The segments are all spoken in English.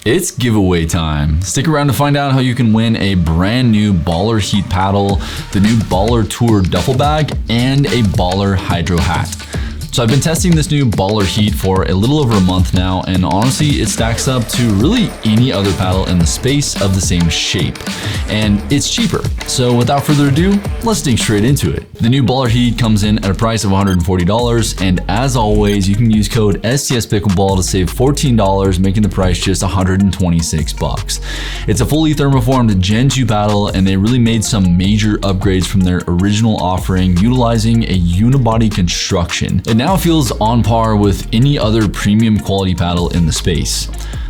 It's giveaway time. Stick around to find out how you can win a brand new BALLR Heat paddle, the new BALLR Tour duffel bag, and a BALLR Hydro hat. So I've been testing this new BALLR Heat for a little over a month now, and honestly, it stacks up to really any other paddle in the space of the same shape. And it's cheaper. So without further ado, let's dig straight into it. The new BALLR Heat comes in at a price of $140, and as always, you can use code STS Pickleball to save $14, making the price just $126. It's a fully thermoformed Gen 2 paddle, and they really made some major upgrades from their original offering, utilizing a unibody construction. It now feels on par with any other premium quality paddle in the space.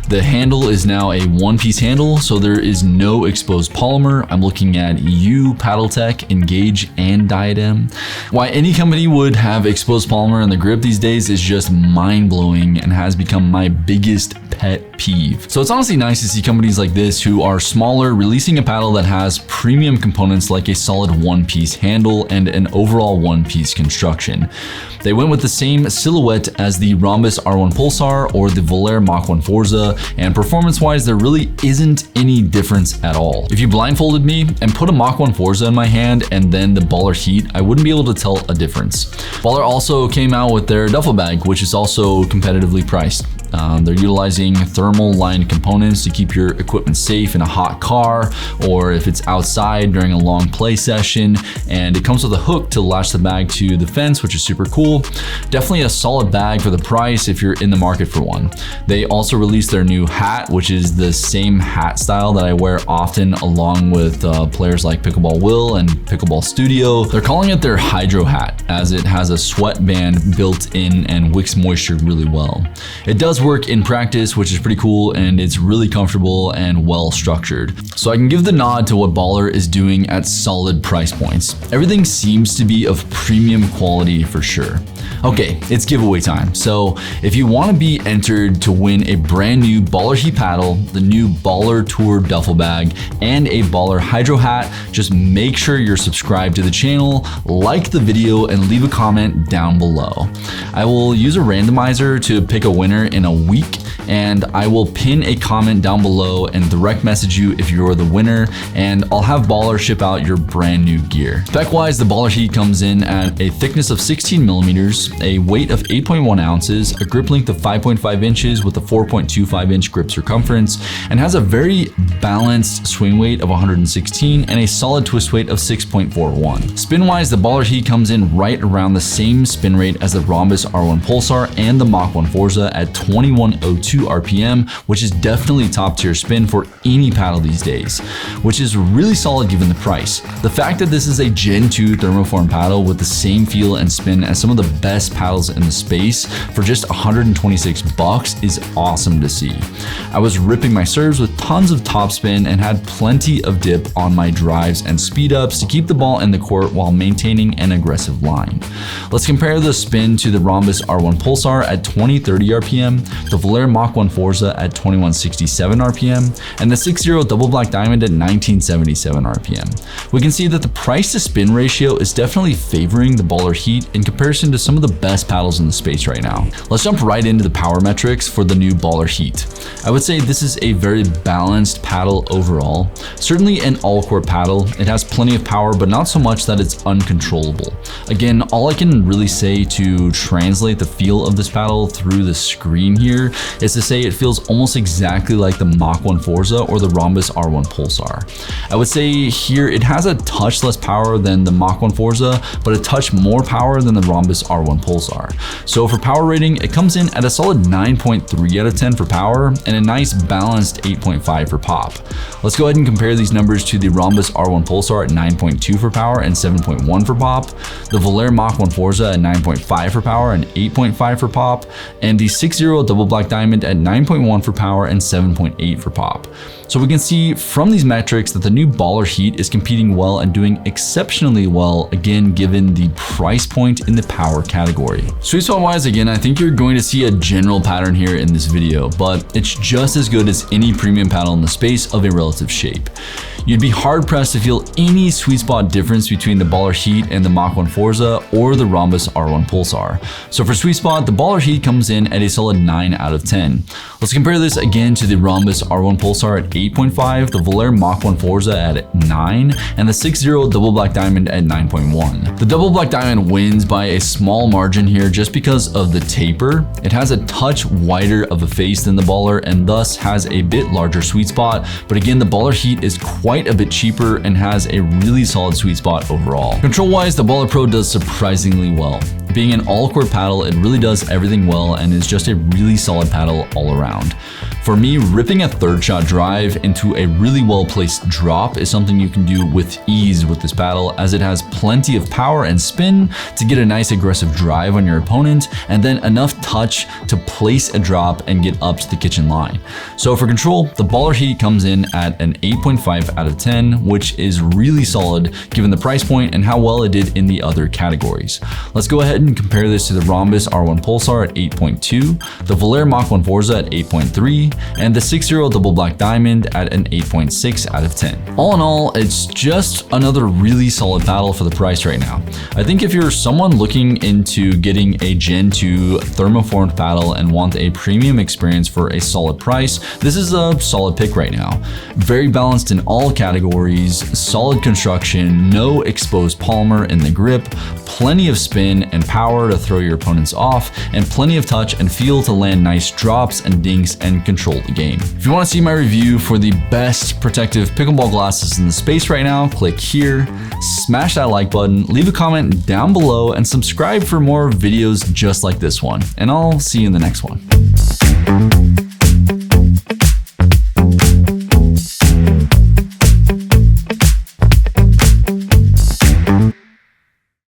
The handle is now a one-piece handle, so there is no exposed polymer. I'm looking at U, Paddletech, Engage, and Diadem. Why any company would have exposed polymer in the grip these days is just mind-blowing and has become my biggest pet peeve. So it's honestly nice to see companies like this who are smaller releasing a paddle that has premium components like a solid one-piece handle and an overall one-piece construction. They went with the same silhouette as the Rhombus R1 Pulsar or the BALLR Mach 1 Forza, and performance-wise, there really isn't any difference at all. If you blindfolded me and put a Mach 1 Forza in my hand and then the BALLR Heat, I wouldn't be able to tell a difference. BALLR also came out with their duffel bag, which is also competitively priced. They're utilizing thermal lined components to keep your equipment safe in a hot car or if it's outside during a long play session, and it comes with a hook to latch the bag to the fence, which is super cool. Definitely a solid bag for the price if you're in the market for one. They also released their new hat, which is the same hat style that I wear often along with players like Pickleball Will and Pickleball Studio. They're calling it their Hydro hat as it has a sweatband built in and wicks moisture really well. It does work in practice, which is pretty cool, and it's really comfortable and well structured. So I can give the nod to what BALLR is doing at solid price points. Everything seems to be of premium quality for sure. Okay, it's giveaway time. So if you want to be entered to win a brand new BALLR Heat paddle, the new BALLR Tour duffel bag, and a BALLR Hydro hat, just make sure you're subscribed to the channel, like the video, and leave a comment down below. I will use a randomizer to pick a winner in a week, and I will pin a comment down below and direct message you if you're the winner, and I'll have BALLR ship out your brand new gear. Spec-wise, the BALLR Heat comes in at a thickness of 16 millimeters, a weight of 8.1 ounces, a grip length of 5.5 inches with a 4.25 inch grip circumference, and has a very balanced swing weight of 116 and a solid twist weight of 6.41. Spin-wise, the BALLR Heat comes in right around the same spin rate as the Rhombus R1 Pulsar and the Mach 1 Forza at 2102 RPM, which is definitely top tier spin for any paddle these days, which is really solid given the price. The fact that this is a Gen 2 thermoform paddle with the same feel and spin as some of the best paddles in the space for just $126 is awesome to see. I was ripping my serves with tons of topspin and had plenty of dip on my drives and speed ups to keep the ball in the court while maintaining an aggressive line. Let's compare the spin to the Rhombus R1 Pulsar at 2030 RPM, the BALLR Mach 1 Forza at 2167 RPM, and the 6.0 Double Black Diamond at 1977 RPM. We can see that the price to spin ratio is definitely favoring the BALLR Heat in comparison to some of the best paddles in the space right now. Let's jump right into the power metrics for the new BALLR Heat. I would say this is a very balanced paddle overall. Certainly an all-court paddle. It has plenty of power, but not so much that it's uncontrollable. Again, all I can really say to translate the feel of this paddle through the screen here is to say it feels almost exactly like the Mach 1 Forza or the Rhombus R1 Pulsar. I would say here it has a touch less power than the Mach 1 Forza, but a touch more power than the Rhombus R1 Pulsar. So for power rating, it comes in at a solid 9.3 out of 10 for power and a nice balanced 8.5 for pop. Let's go ahead and compare these numbers to the Rhombus R1 Pulsar at 9.2 for power and 7.1 for pop, the BALLR Mach 1 Forza at 9.5 for power and 8.5 for pop, and the 6.0 Double Black Diamond at 9.1 for power and 7.8 for pop. So we can see from these metrics that the new BALLR Heat is competing well and doing exceptionally well, again, given the price point in the power category. Sweet spot wise, again, I think you're going to see a general pattern here in this video, but it's just as good as any premium paddle in the space of a relative shape. You'd be hard pressed to feel any sweet spot difference between the BALLR Heat and the Mach 1 Forza or the Rhombus R1 Pulsar. So for sweet spot, the BALLR Heat comes in at a solid 9 out of 10. Let's compare this again to the Rhombus R1 Pulsar at 8.5, the BALLR Mach 1 Forza at 9, and the 6.0 Double Black Diamond at 9.1. The Double Black Diamond wins by a small margin here just because of the taper. It has a touch wider of a face than the BALLR and thus has a bit larger sweet spot, but again, the BALLR Heat is quite a bit cheaper and has a really solid sweet spot overall. Control-wise, the BALLR Pro does surprisingly well. Being an all-court paddle, it really does everything well and is just a really solid paddle all around. For me, ripping a third shot drive into a really well-placed drop is something you can do with ease with this paddle, as it has plenty of power and spin to get a nice aggressive drive on your opponent, and then enough touch to place a drop and get up to the kitchen line. So for control, the BALLR Heat comes in at an 8.5 out of 10, which is really solid given the price point and how well it did in the other categories. Let's go ahead and compare this to the Rhombus R1 Pulsar at 8.2, the BALLR Mach 1 Forza at 8.3, and the 6.0 Double Black Diamond at an 8.6 out of 10. All in all, it's just another really solid paddle for the price right now. I think if you're someone looking into getting a Gen 2 thermoformed paddle and want a premium experience for a solid price, this is a solid pick right now. Very balanced in all categories, solid construction, no exposed polymer in the grip, plenty of spin and power to throw your opponents off, and plenty of touch and feel to land nice drops and dinks and control the game. If you want to see my review for the best protective pickleball glasses in the space right now, click here, smash that like button, leave a comment down below, and subscribe for more videos just like this one. And I'll see you in the next one.